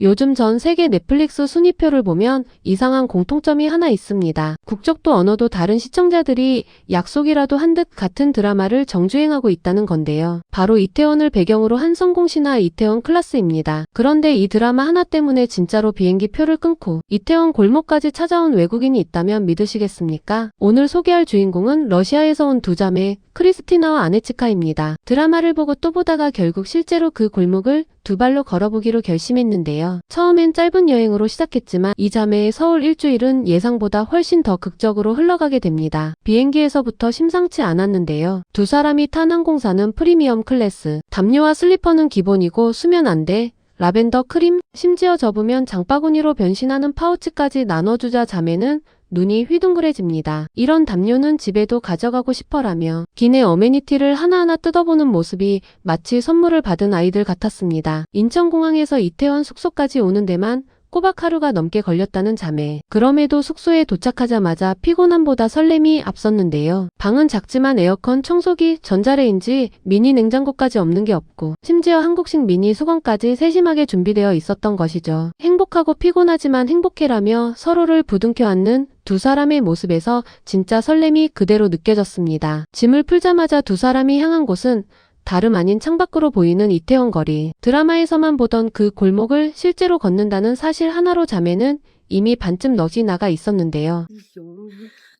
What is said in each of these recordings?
요즘 전 세계 넷플릭스 순위표를 보면 이상한 공통점이 하나 있습니다. 국적도 언어도 다른 시청자들이 약속이라도 한 듯 같은 드라마를 정주행하고 있다는 건데요. 바로 이태원을 배경으로 한 성공신화 이태원 클라스입니다. 그런데 이 드라마 하나 때문에 진짜로 비행기 표를 끊고 이태원 골목까지 찾아온 외국인이 있다면 믿으시겠습니까? 오늘 소개할 주인공은 러시아에서 온 두 자매 크리스티나와 아네치카입니다. 드라마를 보고 또 보다가 결국 실제로 그 골목을 두 발로 걸어보기로 결심했는데요. 처음엔 짧은 여행으로 시작했지만 이 자매의 서울 일주일은 예상보다 훨씬 더 극적으로 흘러가게 됩니다. 비행기에서부터 심상치 않았는데요. 두 사람이 탄 항공사는 프리미엄 클래스, 담요와 슬리퍼는 기본이고 수면 안대, 라벤더 크림, 심지어 접으면 장바구니로 변신하는 파우치까지 나눠주자 자매는 눈이 휘둥그레집니다. 이런 담요는 집에도 가져가고 싶어라며 기내 어메니티를 하나하나 뜯어보는 모습이 마치 선물을 받은 아이들 같았습니다. 인천공항에서 이태원 숙소까지 오는 데만 꼬박 하루가 넘게 걸렸다는 자매. 그럼에도 숙소에 도착하자마자 피곤함보다 설렘이 앞섰는데요. 방은 작지만 에어컨, 청소기, 전자레인지, 미니 냉장고까지 없는 게 없고 심지어 한국식 미니 수건까지 세심하게 준비되어 있었던 것이죠. 행복하고 피곤하지만 행복해라며 서로를 부둥켜 안는 두 사람의 모습에서 진짜 설렘이 그대로 느껴졌습니다. 짐을 풀자마자 두 사람이 향한 곳은 다름 아닌 창밖으로 보이는 이태원 거리. 드라마에서만 보던 그 골목을 실제로 걷는다는 사실 하나로 자매는 이미 반쯤 넋이 나가 있었는데요.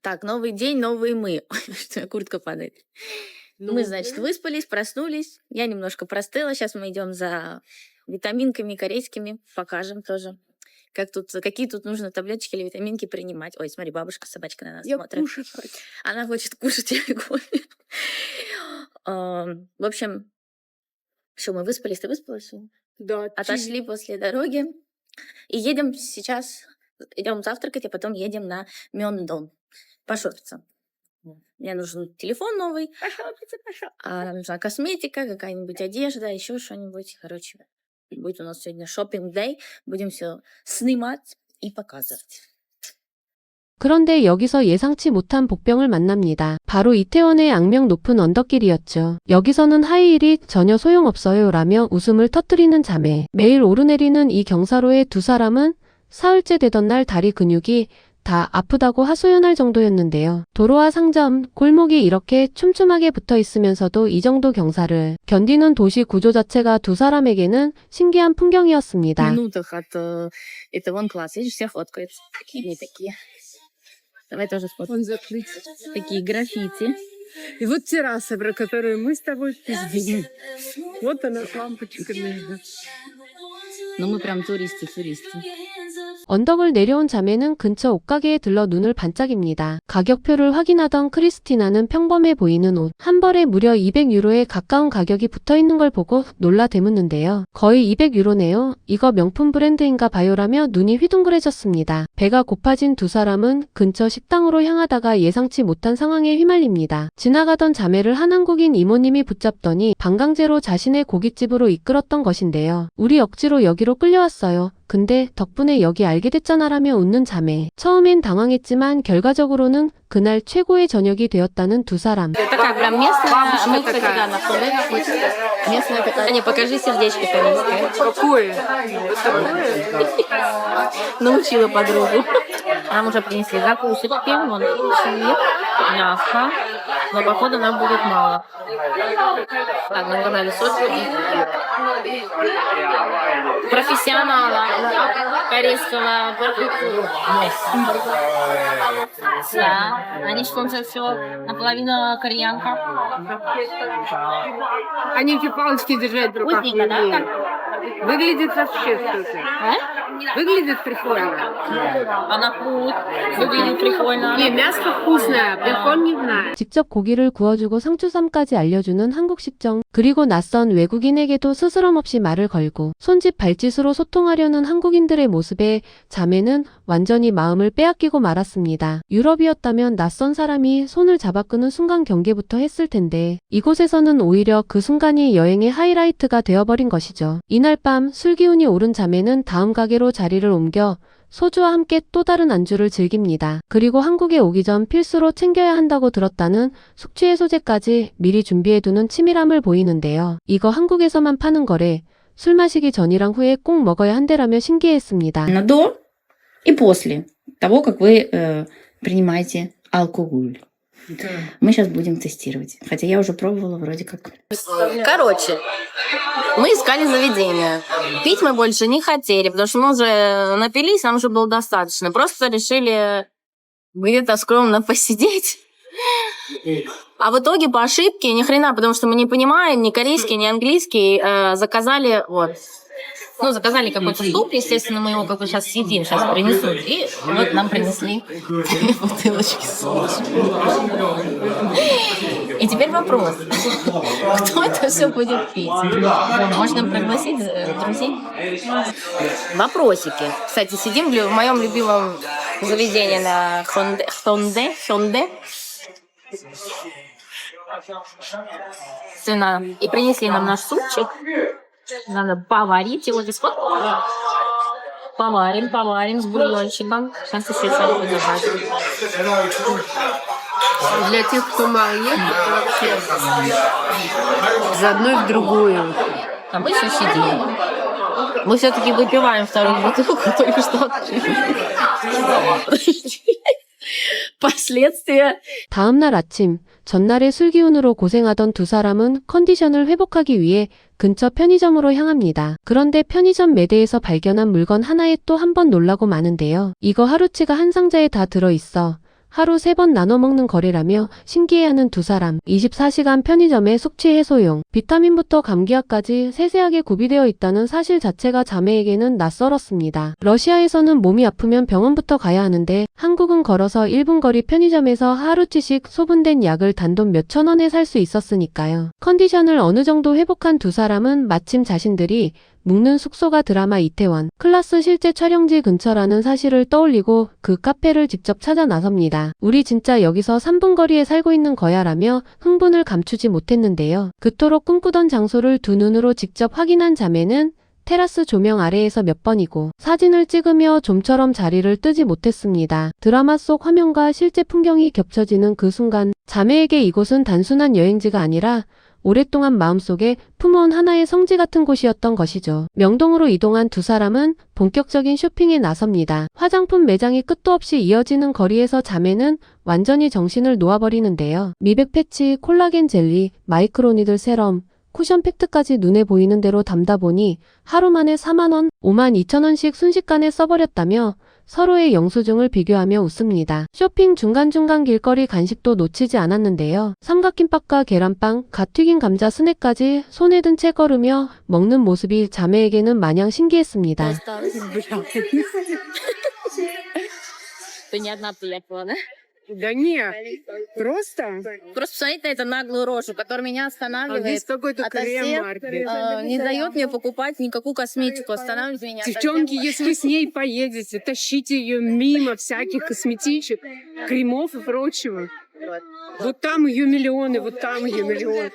Так, новый день, новые мы. Ой, что у меня куртка падает. Мы, значит, выспались, проснулись. Я немножко простыла. Сейчас мы идем за витаминками корейскими. Покажем тоже. Какие тут нужно таблеточки или витаминки принимать. Ой, смотри, бабушка, собачка на нас смотрит. Я кушать хочу. Она хочет кушать, я говорю. В общем, что, мы выспались? Ты выспалась? Да, Отошли после дороги. И едем сейчас, идем завтракать, а потом едем на Мёндон пошопиться. Мне нужен телефон новый, нам нужна косметика, какая-нибудь одежда, еще что-нибудь. Короче, будет у нас сегодня шопинг-дэй. Будем все снимать и показывать. 그런데 여기서 예상치 못한 복병을 만납니다. 바로 이태원의 악명 높은 언덕길이었죠. 여기서는 하이힐이 전혀 소용없어요 라며 웃음을 터뜨리는 자매. 매일 오르내리는 이 경사로의 두 사람은 사흘째 되던 날 다리 근육이 다 아프다고 하소연할 정도였는데요. 도로와 상점, 골목이 이렇게 촘촘하게 붙어 있으면서도 이 정도 경사를 견디는 도시 구조 자체가 두 사람에게는 신기한 풍경이었습니다. минутах от этого класса. Видишь, все фоткают. Какие они такие. Давай тоже сфоткаем. Он закрыт. Такие граффити. И вот терраса, про которую мы с тобой пиздим. Вот она с лампочками. Ну, мы прям туристы. 언덕을 내려온 자매는 근처 옷가게에 들러 눈을 반짝입니다. 가격표를 확인하던 크리스티나는 평범해 보이는 옷 한 벌에 무려 200유로에 가까운 가격이 붙어있는 걸 보고 놀라 되묻는데요. 거의 200유로네요. 이거 명품 브랜드인가 봐요라며 눈이 휘둥그레졌습니다. 배가 고파진 두 사람은 근처 식당으로 향하다가 예상치 못한 상황에 휘말립니다. 지나가던 자매를 한 한국인 이모님이 붙잡더니 방강제로 자신의 고깃집으로 이끌었던 것인데요. 우리 억지로 여기로 끌려왔어요. 근데 덕분에 여기 알게 됐잖아라며 웃는 자매. 처음엔 당황했지만 결과적으로는 그날 최고의 저녁이 되었다는 두 사람. Такая прям местная. Мы, кстати, да, на местная такая. Не, покажи сердечко корейское. Какое? Научила подругу. Нам уже принесли закусочки, вон сыр, мясо, но походу нам будет мало. Так, нам добавили соску. Профессионала корейского барбекю. Да, они что-то все наполовину кореянка. Они эти палочки держать в руках. Вкусненько, да? Так? Выглядит вообще супер. А? Выглядит прикольно. Она вкус, выглядит прикольно. Не, мясо вкусное, бекон не знаю. 직접 고기를 구워주고 상추쌈까지 알려주는 한국 식정. 그리고 낯선 외국인에게도 스스럼 없이 말을 걸고 손짓 발짓으로 소통하려는 한국인들의 모습에 자매는 완전히 마음을 빼앗기고 말았습니다. 유럽이었다면 낯선 사람이 손을 잡아 끄는 순간 경계부터 했을 텐데 이곳에서는 오히려 그 순간이 여행의 하이라이트가 되어버린 것이죠. 이날 밤 술기운이 오른 자매는 다음 가게로 자리를 옮겨 소주와 함께 또 다른 안주를 즐깁니다. 그리고 한국에 오기 전 필수로 챙겨야 한다고 들었다는 숙취해소제까지 미리 준비해두는 치밀함을 보이는데요. 이거 한국에서만 파는 거래. 술 마시기 전이랑 후에 꼭 먹어야 한대라며 신기해했습니다. На до и после того, как вы принимаете алкоголь. Мы сейчас будем тестировать. Хотя я уже пробовала вроде как. Короче, мы искали заведение. Пить мы больше не хотели, потому что мы уже напились, нам уже было достаточно. Просто решили где-то скромно посидеть. А в итоге по ошибке, ни хрена, потому что мы не понимаем ни корейский, ни английский, заказали вот. Ну, заказали какой-то суп, естественно, мы его как бы сейчас съедим, сейчас принесут. И вот нам принесли 3 бутылочки соуса. И теперь вопрос. Кто это все будет пить? Можно пригласить друзей? Вопросики. Кстати, сидим в моем любимом заведении на Хонде. И принесли нам наш супчик. Надо поварить его здесь. Вот. Поварим с бульончиком. Сейчас еще что-нибудь подержать. Для тех, кто мало ест, вообще из одной в другую. А мы все сидим. Мы все-таки выпиваем вторую бутылку, только что открыли. Последствия. 다음날 아침, 전날의 술기운으로 고생하던 두 사람은 컨디션을 회복하기 위해 근처 편의점으로 향합니다. 그런데 편의점 매대에서 발견한 물건 하나에 또 한 번 놀라고 마는데요. 이거 하루치가 한 상자에 다 들어있어. 하루 3번 나눠 먹는 거래라며 신기해하는 두 사람. 24시간 편의점의 숙취 해소용, 비타민부터 감기약까지 세세하게 구비되어 있다는 사실 자체가 자매에게는 낯설었습니다. 러시아에서는 몸이 아프면 병원부터 가야 하는데 한국은 걸어서 1분 거리 편의점에서 하루치씩 소분된 약을 단돈 몇천 원에 살 수 있었으니까요. 컨디션을 어느 정도 회복한 두 사람은 마침 자신들이 묵는 숙소가 드라마 이태원 클라스 실제 촬영지 근처라는 사실을 떠올리고 그 카페를 직접 찾아 나섭니다. 우리 진짜 여기서 3분 거리에 살고 있는 거야 라며 흥분을 감추지 못했는데요. 그토록 꿈꾸던 장소를 두 눈으로 직접 확인한 자매는 테라스 조명 아래에서 몇 번이고 사진을 찍으며 좀처럼 자리를 뜨지 못했습니다. 드라마 속 화면과 실제 풍경이 겹쳐지는 그 순간 자매에게 이곳은 단순한 여행지가 아니라 오랫동안 마음속에 품어온 하나의 성지 같은 곳이었던 것이죠. 명동으로 이동한 두 사람은 본격적인 쇼핑에 나섭니다. 화장품 매장이 끝도 없이 이어지는 거리에서 자매는 완전히 정신을 놓아버리는데요. 미백 패치, 콜라겐 젤리, 마이크로니들 세럼, 쿠션 팩트까지 눈에 보이는 대로 담다 보니 하루 만에 4만 원, 5만 2천 원씩 순식간에 써버렸다며 서로의 영수증을 비교하며 웃습니다. 쇼핑 중간중간 길거리 간식도 놓치지 않았는데요. 삼각김밥과 계란빵, 갓 튀긴 감자 스낵까지 손에 든 채 걸으며 먹는 모습이 자매에게는 마냥 신기했습니다. Ты не одна приехала, да? Да нет, просто Просто посмотрите на эту наглую рожу, которая меня останавливает. здесь какой-то ото крем всех, Маргарет. не дает мне покупать никакую косметику, останавливает меня. Девчонки, если вы с ней поедете, тащите ее мимо всяких косметичек, кремов и прочего. Вот там ее миллионы, вот там ее миллионы.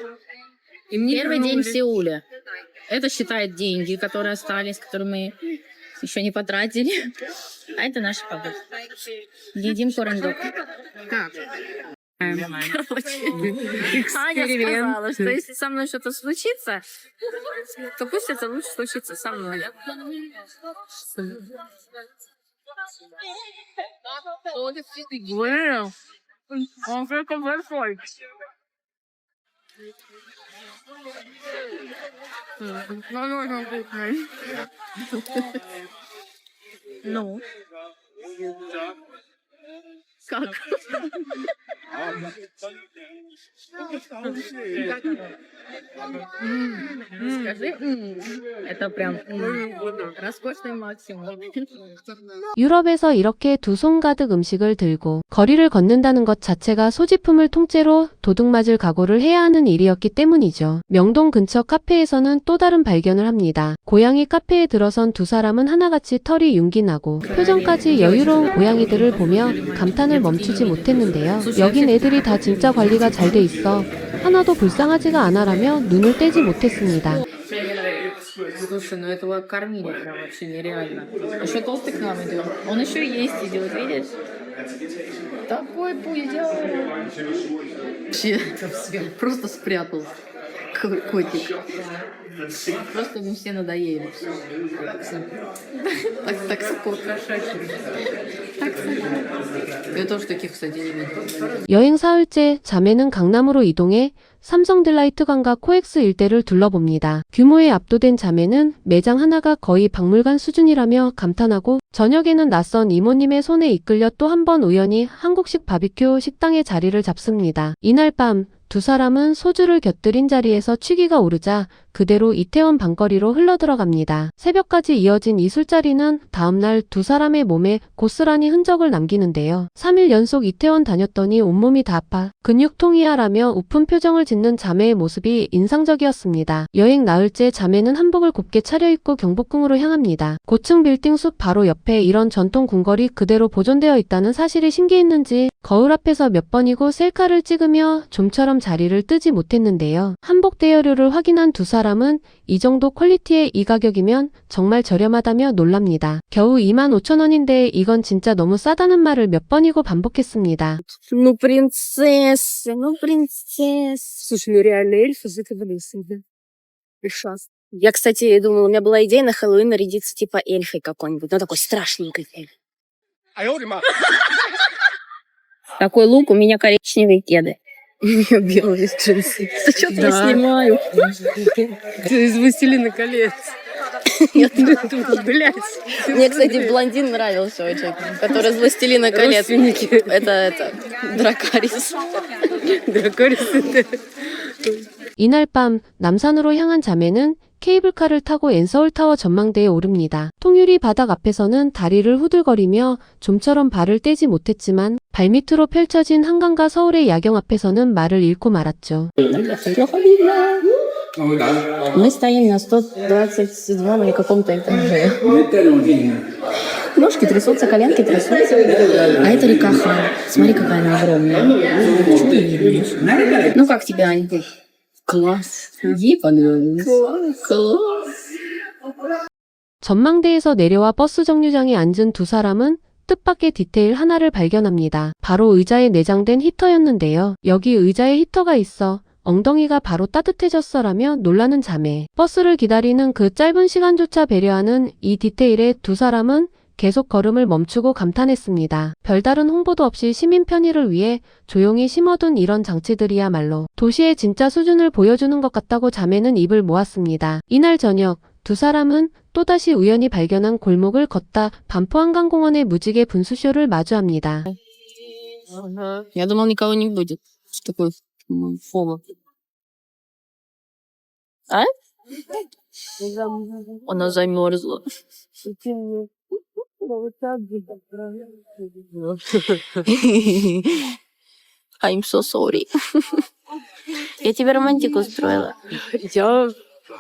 И мне Первый день в вернули. Сеуле. Это считает деньги, которые остались, которые мы еще не потратили. А это наши покупки. Едим корендок. Так. Короче, Аня сказала, что если со мной что-то случится, то пусть это лучше случится со мной. Bueno, он только большой. Ну, очень вкусный. Ну? Как? Скажи, это прям роскошный максимум. 유럽에서 이렇게 두 손 가득 음식을 들고 거리를 걷는다는 것 자체가 소지품을 통째로 도둑맞을 각오를 해야 하는 일이었기 때문이죠. 명동 근처 카페에서는 또 다른 발견을 합니다. 고양이 카페에 들어선 두 사람은 하나같이 털이 윤기나고 표정까지 여유로운 고양이들을 보며 감탄을 멈추지 못했는데요. 여긴 애들이 다 진짜 관리가 잘 돼 있어. 하나도 불쌍하지가 않아라며 눈을 떼지 못했습니다. Слушай, ну этого кормили прям вообще нереально. Еще толстый к нам идет. Он еще есть идет, видишь? Такой пуздёк. Вообще просто спрятался. Котик. Просто мы все надоели. Так сколько. Я тоже таких, кстати, не видела. 여행 사흘째 자매는 강남으로 이동해 삼성딜라이트관과 코엑스 일대를 둘러봅니다. 규모에 압도된 자매는 매장 하나가 거의 박물관 수준이라며 감탄하고 저녁에는 낯선 이모님의 손에 이끌려 또 한 번 우연히 한국식 바비큐 식당에 자리를 잡습니다. 이날 밤 두 사람은 소주를 곁들인 자리에서 취기가 오르자 그대로 이태원 방거리로 흘러들어갑니다. 새벽까지 이어진 이 술자리는 다음날 두 사람의 몸에 고스란히 흔적을 남기는데요. 3일 연속 이태원 다녔더니 온몸이 다 아파 근육통이야라며 우픈 표정을 짓는 자매의 모습이 인상적이었습니다. 여행 나흘째 자매는 한복을 곱게 차려입고 경복궁으로 향합니다. 고층 빌딩 숲 바로 옆에 이런 전통 궁궐이 그대로 보존되어 있다는 사실이 신기했는지 거울 앞에서 몇 번이고 셀카를 찍으며 좀처럼 자리를 뜨지 못했는데요. 한복 대여료를 확인한 두 사람은 이 정도 퀄리티의 이 가격이면 정말 저렴하다며 놀랍니다. 겨우 25,000원인데 이건 진짜 너무 싸다는 말을 몇 번이고 반복했습니다. Ну, принцесса, ну, принцесса. Слушай, ну реально эльфы закрыли себя. Ужасно. Я, кстати, думала, у меня была идея на Хэллоуин нарядиться типа эльфой какой-нибудь. Ну, такой страшненькой эльф. Такой лук, у меня коричневые кеды. У меня белые джинсы. Что я Да. снимаю? Ты из «Властелина колец». Нет. Блядь. Мне, кстати, блондин нравился очень, который из «Властелина колец». Родственники. Это Дракарис. Дракорисы. 이날 밤 남산으로 향한 자매는 케이블카를 타고 엔서울타워 전망대에 오릅니다. 통유리 바닥 앞에서는 다리를 후들거리며 좀처럼 발을 떼지 못했지만 발밑으로 펼쳐진 한강과 서울의 야경 앞에서는 말을 잃고 말았죠. Мы стоим на 122 или каком-то этаже. Ножки трясутся, коленки трясутся. А это река Хан. Смотри, какая она огромная. Чего ты не видишь? Ну, как тебе, Ань? Класс. Ей понравилось. Класс. 전망대에서 내려와 버스 정류장에 앉은 두 사람은 뜻밖의 디테일 하나를 발견합니다. 바로 의자에 내장된 히터였는데요. 여기 의자에 히터가 있어 엉덩이가 바로 따뜻해졌어라며 놀라는 자매. 버스를 기다리는 그 짧은 시간조차 배려하는 이 디테일에 두 사람은 계속 걸음을 멈추고 감탄했습니다. 별다른 홍보도 없이 시민 편의를 위해 조용히 심어둔 이런 장치들이야말로 도시의 진짜 수준을 보여주는 것 같다고 자매는 입을 모았습니다. 이날 저녁 두 사람은 또다시 우연히 발견한 골목을 걷다 반포한강공원의 무지개 분수쇼를 마주합니다. Я думал, никого не будет. Что такое фома? А? Она замерзла. I'm so sorry. Я тебе романтику устроила. Я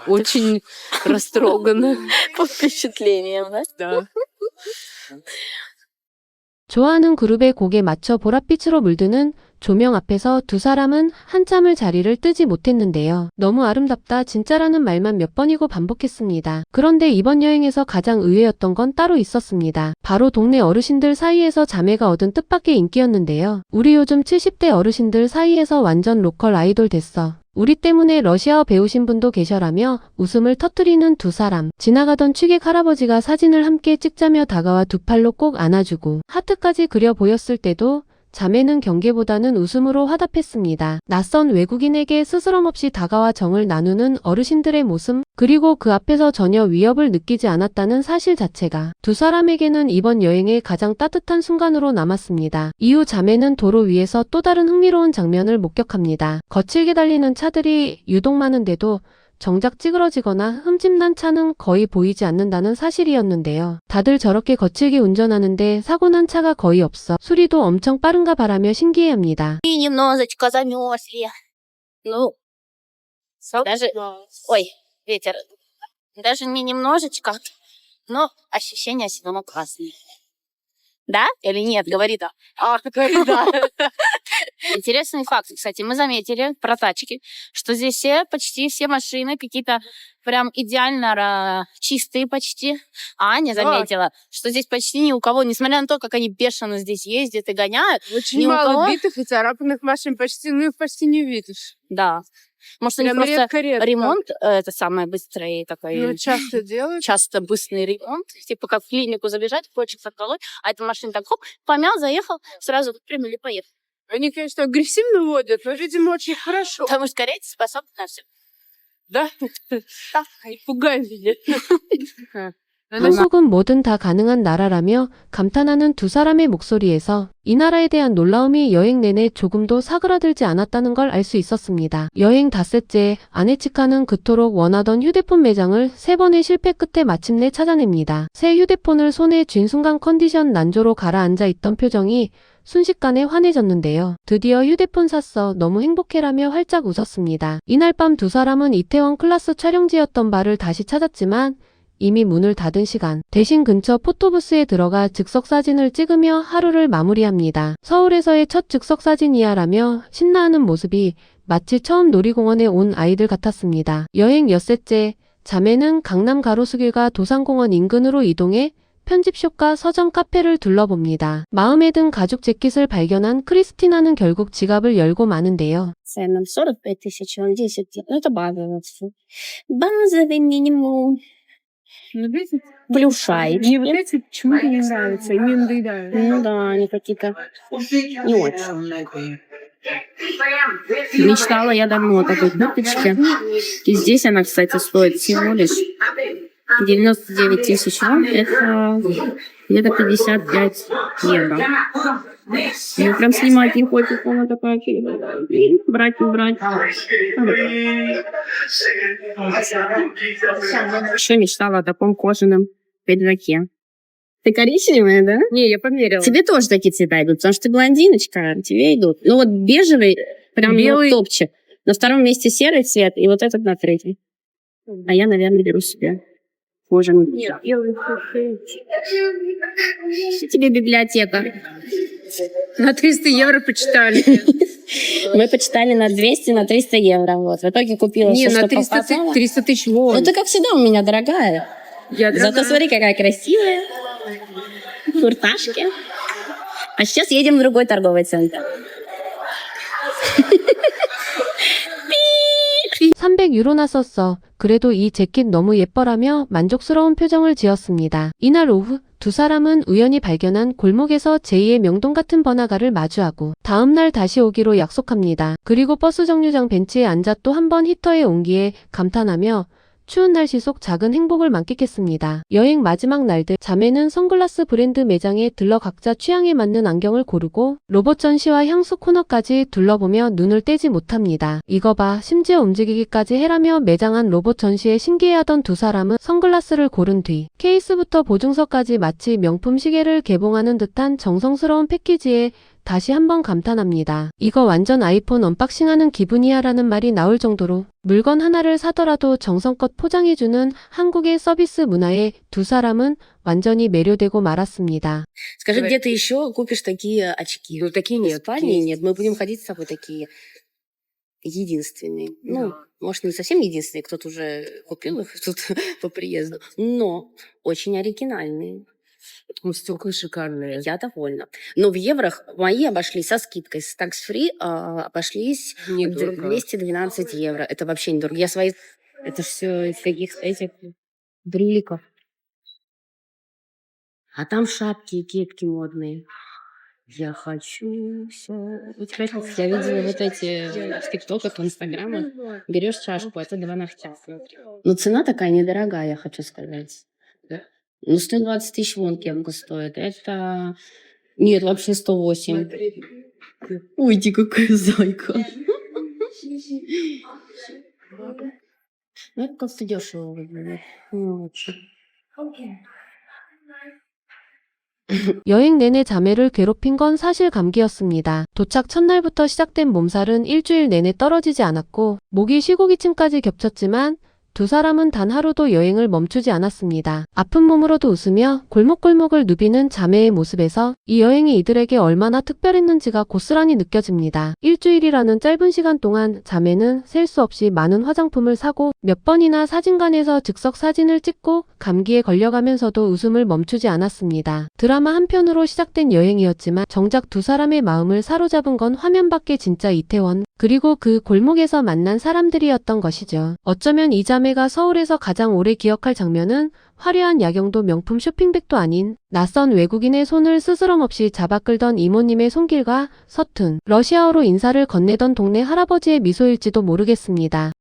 очень растрогана. Под впечатлением, да? Да. 좋아하는 그룹의 곡에 맞춰 보랏빛으로 물드는 조명 앞에서 두 사람은 한참을 자리를 뜨지 못했는데요. 너무 아름답다 진짜라는 말만 몇 번이고 반복했습니다. 그런데 이번 여행에서 가장 의외였던 건 따로 있었습니다. 바로 동네 어르신들 사이에서 자매가 얻은 뜻밖의 인기였는데요. 우리 요즘 70대 어르신들 사이에서 완전 로컬 아이돌 됐어. 우리 때문에 러시아어 배우신 분도 계셔라며 웃음을 터뜨리는 두 사람. 지나가던 취객 할아버지가 사진을 함께 찍자며 다가와 두 팔로 꼭 안아주고 하트까지 그려 보였을 때도 자매는 경계보다는 웃음으로 화답했습니다. 낯선 외국인에게 스스럼 없이 다가와 정을 나누는 어르신들의 모습, 그리고 그 앞에서 전혀 위협을 느끼지 않았다는 사실 자체가 두 사람에게는 이번 여행의 가장 따뜻한 순간으로 남았습니다. 이후 자매는 도로 위에서 또 다른 흥미로운 장면을 목격합니다. 거칠게 달리는 차들이 유독 많은데도 정작 찌그러지거나 흠집난 차는 거의 보이지 않는다는 사실이었는데요. 다들 저렇게 거칠게 운전하는데 사고 난 차가 거의 없어 수리도 엄청 빠른가 바라며 신기해합니다. И немножечко замерзли. Ну, даже... Ой, ветер. Даже не немножечко, но ощущения все равно классные. Да или нет? Говори да. Говори да. Интересный факт, кстати, мы заметили про тачки, что здесь почти все машины какие-то прям идеально чистые почти. А Аня заметила, что здесь почти ни у кого, несмотря на то, как они бешено здесь ездят и гоняют, Очень Ни у мало кого? битых и царапанных машин почти, ну их почти не увидишь. да. Может, у них Прям просто редко-редко. ремонт, это самое быстрое такой, Ну, часто делают. часто быстрый ремонт, типа как в клинику забежать, почек заколоть, а эта машина так хоп, помял, заехал, сразу выпрямили, поехали. Они, конечно, агрессивно водят, но, видимо, очень хорошо. Потому что корейцы способны на все. Да? Не пугай меня. 한국은 뭐든 다 가능한 나라라며 감탄하는 두 사람의 목소리에서 이 나라에 대한 놀라움이 여행 내내 조금도 사그라들지 않았다는 걸 알 수 있었습니다. 여행 닷새째 아내 치카는 그토록 원하던 휴대폰 매장을 3번의 실패 끝에 마침내 찾아냅니다. 새 휴대폰을 손에 쥔 순간 컨디션 난조로 가라앉아 있던 표정이 순식간에 환해졌는데요. 드디어 휴대폰 샀어. 너무 행복해라며 활짝 웃었습니다. 이날 밤 두 사람은 이태원 클라스 촬영지였던 바를 다시 찾았지만 이미 문을 닫은 시간. 대신 근처 포토부스에 들어가 즉석 사진을 찍으며 하루를 마무리합니다. 서울에서의 첫 즉석 사진이야라며 신나하는 모습이 마치 처음 놀이공원에 온 아이들 같았습니다. 여행 엿새째, 자매는 강남 가로수길과 도산공원 인근으로 이동해 편집숍과 서점 카페를 둘러봅니다. 마음에 든 가죽 재킷을 발견한 크리스티나는 결국 지갑을 열고 마는데요. Цены 45 тысяч, он 10. Ну, это базовый. Базовый минимум. Плюшай. Мне вот эти почему-то не нравятся, и мне надоедают. Ну да, они какие-то не очень. Мечтала я давно о такой курточке. И здесь она, кстати, стоит всего лишь 99 тысяч вон. Это где-то 55 евро. Ее прям снимать не хочется, она такая, блин, брать, не брать. Еще мечтала о таком кожаном пиджаке. Ты коричневая, да? Не, я померила. Тебе тоже такие цвета идут, потому что ты блондиночка, тебе идут. Ну вот бежевый, прям Белый. топчик. На втором месте серый цвет, и вот этот на третий. А я, наверное, беру себе кожаный. Нет, белый Тебе библиотека. на 300 евро почитали. Мы почитали на 200, на 300 евро. Вот. В итоге купила Не, все, на что 300 попало. 300 тысяч Ну вон. ты, как всегда, у меня дорогая. Я Зато дорогая. смотри, какая красивая. Курташки. А сейчас едем в другой торговый центр. 300유로나 썼어. 그래도 이 재킷 너무 예뻐라며 만족스러운 표정을 지었습니다. 이날 오후 두 사람은 우연히 발견한 골목에서 제2의 명동 같은 번화가를 마주하고 다음날 다시 오기로 약속합니다. 그리고 버스 정류장 벤치에 앉아 또 한 번 히터의 온기에 감탄하며 추운 날씨 속 작은 행복을 만끽했습니다. 여행 마지막 날들, 자매는 선글라스 브랜드 매장에 들러 각자 취향에 맞는 안경을 고르고 로봇 전시와 향수 코너까지 둘러보며 눈을 떼지 못합니다. 이거 봐, 심지어 움직이기까지 해라며 매장 안 로봇 전시에 신기해하던 두 사람은 선글라스를 고른 뒤 케이스부터 보증서까지 마치 명품 시계를 개봉하는 듯한 정성스러운 패키지에 다시 한번 감탄합니다. 이거 완전 아이폰 언박싱하는 기분이야 라는 말이 나올 정도로 물건 하나를 사더라도 정성껏 포장해주는 한국의 서비스 문화에 두 사람은 완전히 매료되고 말았습니다. Скажи, Давай. где ты еще купишь такие очки? Ну, такие В нет. Испании есть. нет. Мы будем ходить с тобой такие единственные. Ну, Да. может, не совсем единственные, кто-то уже купил их тут по приезду, но очень оригинальные. Ну, стекла шикарные. Я довольна. Но в еврох мои обошлись со скидкой. С tax-free обошлись Недорого. 212 евро. Это вообще недорого. Я свои... Это все из каких-то этих брюликов. А там шапки и кепки модные. Я хочу все. У тебя я видела вот эти в ТикТоках, в Инстаграмах. Берешь чашку, это 2 ногтя. Но цена такая недорогая, я хочу сказать. Да? Ну, 120 тысяч вон кепка стоит. Это... Нет, вообще 108. Ой, ты какая зайка. Ну, это как-то дешево выглядит. Ну, очень. 여행 내내 자매를 괴롭힌 건 사실 감기였습니다. 도착 첫날부터 시작된 몸살은 일주일 내내 떨어지지 않았고 목이 쉬고 기침까지 겹쳤지만 두 사람은 단 하루도 여행을 멈추지 않았습니다. 아픈 몸으로도 웃으며 골목골목을 누비는 자매의 모습에서 이 여행이 이들에게 얼마나 특별했는지가 고스란히 느껴집니다. 일주일이라는 짧은 시간 동안 자매는 셀 수 없이 많은 화장품을 사고 몇 번이나 사진관에서 즉석 사진을 찍고 감기에 걸려가면서도 웃음을 멈추지 않았습니다. 드라마 한 편으로 시작된 여행이었지만 정작 두 사람의 마음을 사로잡은 건 화면 밖의 진짜 이태원, 그리고 그 골목에서 만난 사람들이었던 것이죠. 어쩌면 이 자매가 서울에서 가장 오래 기억할 장면은 화려한 야경도 명품 쇼핑백도 아닌 낯선 외국인의 손을 스스럼 없이 잡아 끌던 이모님의 손길과 서툰 러시아어로 인사를 건네던 동네 할아버지의 미소일지도 모르겠습니다.